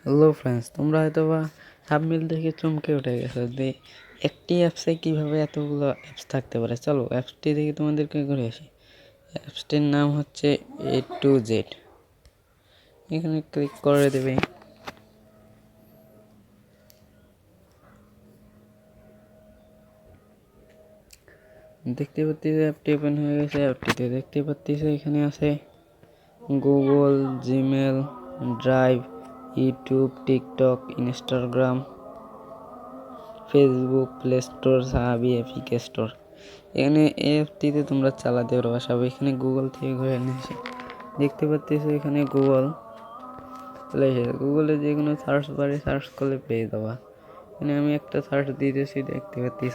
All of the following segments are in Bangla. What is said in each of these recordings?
হ্যালো ফ্রেন্ডস, তোমরা হয়তো বা থাম্বনেল দেখে চমকে উঠে গেছো যে একটি অ্যাপসে কীভাবে এতগুলো অ্যাপস থাকতে পারে। চলো অ্যাপসটি দেখে তোমাদেরকে ঘুরে আসি। অ্যাপসটির নাম হচ্ছে A to Z। এখানে ক্লিক করে দেবে। দেখতে পাচ্ছি অ্যাপটি ওপেন হয়ে গেছে। অ্যাপটিতে দেখতে পাচ্ছি এখানে আছে Google, Gmail, drive, YouTube, TikTok, Instagram, Facebook, play store, সাহাবি, এপিক স্টোর। এখানে অ্যাপটিতে তোমরা চালাতে পারবা সব। এখানে গুগল থেকে ঘুরে এনেছি, দেখতে পাচ্ছ এখানে গুগল চলে এসেছে। গুগলে যে কোনো সার্চ বারে সার্চ করলে পেয়ে যাবা। এখানে আমি একটা সার্চ দিতেছি, দেখতে পাচ্ছি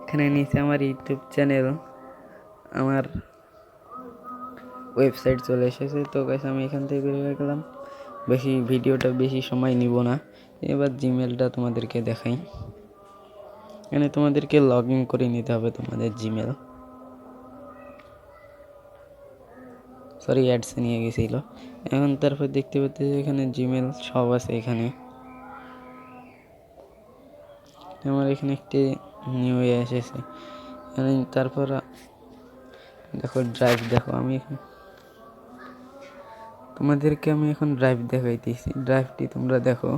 এখানে নিচে আমার ইউটিউব চ্যানেল, আমার ওয়েবসাইট চলে এসেছে। তো গাইস আমি এখান থেকে বের হয়ে গেলাম। ভিডিওটা বেশি সময় নিব না। এবার জিমেলটা তোমাদেরকে দেখাই। এখানে তোমাদেরকে লগ ইন করে নিতে হবে তোমাদের জিমেল। সরি, অ্যাডসে নিয়ে গেছিল। এখন তারপর দেখতে পাচ্ছি এখানে জিমেল সব আছে। এখানে আমার এখানে একটি নিউ এসেছে। তারপর দেখো ড্রাইভ, দেখো তোমাদেরকে আমি এখন ড্রাইভ দেখাইতেছি। ড্রাইভটি তোমরা দেখো।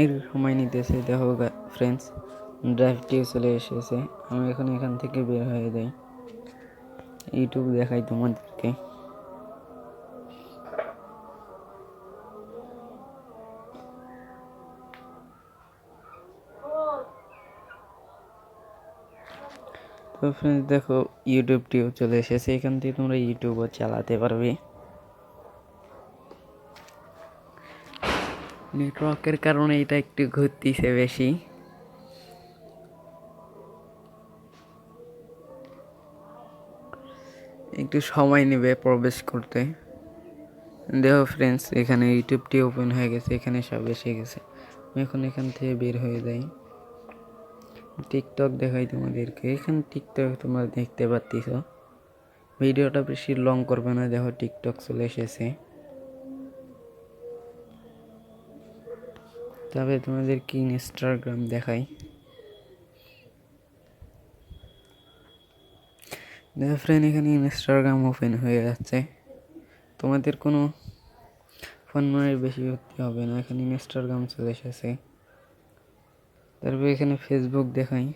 এর সময় নিতেছে। দেখো ফ্রেন্ডস, ড্রাইভটিও চলে এসেছে। আমি এখন এখান থেকে বের হয়ে যাই। ইউটিউব দেখাই তোমাদেরকে। তো ফ্রেন্ডস দেখো, ইউটিউবটিও চলে এসেছে। এখান থেকে তোমরা ইউটিউবও চালাতে পারবে। নেটওয়ার্কের কারণে এটা একটু ঘুরতেছে বেশি। একটু সময় নেবে প্রবেশ করতে। দেখো ফ্রেন্ডস, এখানে ইউটিউবটি ওপেন হয়ে গেছে। এখানে সব এসে গেছে। আমি এখন এখান থেকে বের হয়ে যাই। টিকটক দেখাই তোমাদেরকে। এখানে টিকটক তোমরা দেখতে পাচ্ছ। ভিডিওটা বেশি লং করবে না। দেখো টিকটক চলে এসেছে। তবে তোমাদের কি ইনস্টাগ্রাম দেখাই। দেখো ফ্রেন্ড, এখানে ইনস্টাগ্রাম ওপেন হয়ে যাচ্ছে। তোমাদের কোনো ফোন বেশি করতে হবে না। এখানে ইনস্টাগ্রাম চলে এসেছে। তারপর এখানে ফেসবুক দেখাই।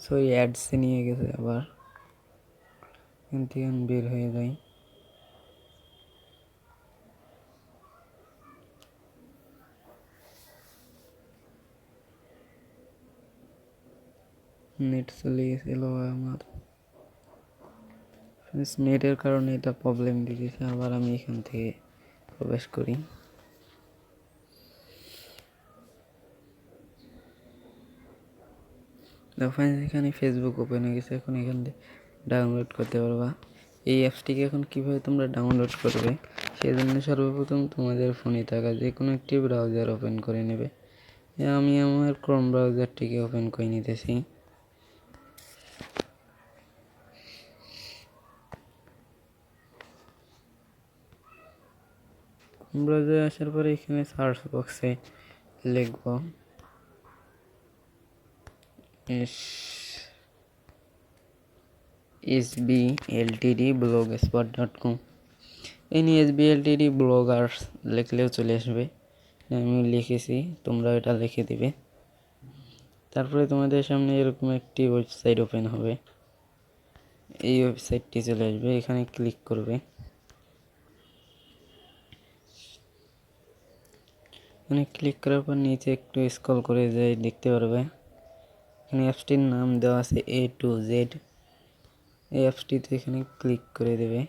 সরি, অ্যাডসে নিয়ে গেছে আবার। এখান থেকে বের হয়ে যাই। নেট চলে গেছিল আমার। নেটের কারণে এটা প্রবলেম দিয়েছে। আবার আমি এখান থেকে প্রবেশ করি। এখানে ফেসবুক ওপেন হয়ে গেছে। এখন এখান থেকে ডাউনলোড করতে পারবা। এই অ্যাপসটিকে এখন কীভাবে তোমরা ডাউনলোড করবে, সেই জন্য সর্বপ্রথম তোমাদের ফোনে থাকা যে কোনো একটি ব্রাউজার ওপেন করে নেবে। আমি আমার ক্রোম ব্রাউজারটিকে ওপেন করে নিতেছি। ব্রাউজারে আসার পরে এখানে সার্চ বক্সে লিখব SBLTD blogspot.com। SBLTD ব্লগার্স লিখলেও চলে আসবে। আমি লিখেছি, তোমরা এটা লিখে দিবে। তারপরে তোমাদের সামনে এরকম একটি ওয়েবসাইট ওপেন হবে। এই ওয়েবসাইটটি চলে আসবে। এখানে ক্লিক করবে। এখানে ক্লিক করার পর নিচে একটু স্ক্রল করে যাই, দেখতে পারবে এখানে অ্যাপসটির নাম দেওয়া আছে A to Z। এই অ্যাপসটিতে এখানে ক্লিক করে দেবে।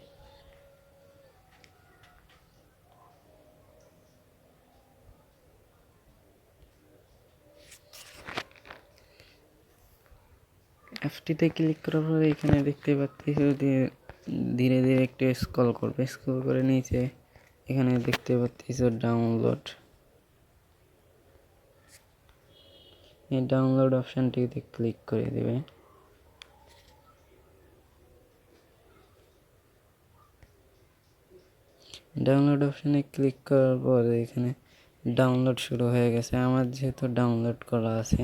অ্যাপসটিতে ক্লিক করার পরে এখানে দেখতে পাচ্ছি ধীরে ধীরে একটু স্ক্রল করবে। স্ক্রল করে নিচে এখানে দেখতে পাচ্ছি ডাউনলোড। এই ডাউনলোড অপশানটিতে ক্লিক করে দেবে। ডাউনলোড অপশানে ক্লিক করার পর এখানে ডাউনলোড শুরু হয়ে গেছে। আমার যেহেতু ডাউনলোড করা আছে,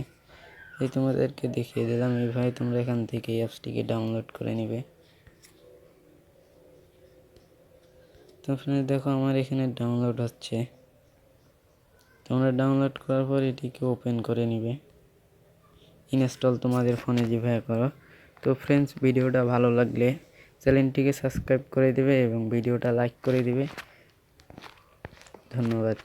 এই তোমাদেরকে দেখিয়ে দিলাম। এইভাবে তোমরা এখান থেকে এই অ্যাপসটিকে ডাউনলোড করে নিবে। তো ফ্রেন্ডস দেখো আমার এখানে ডাউনলোড হচ্ছে। তোমরা ডাউনলোড করার পর এটিকে ওপেন করে নিবে। ইনস্টল তোমাদের ফোনে যেভাবে করো। তো ফ্রেন্ডস ভিডিওটা ভালো লাগলে চ্যানেলটিকে সাবস্ক্রাইব করে দিবে এবং ভিডিওটা লাইক করে দিবে। ধন্যবাদ।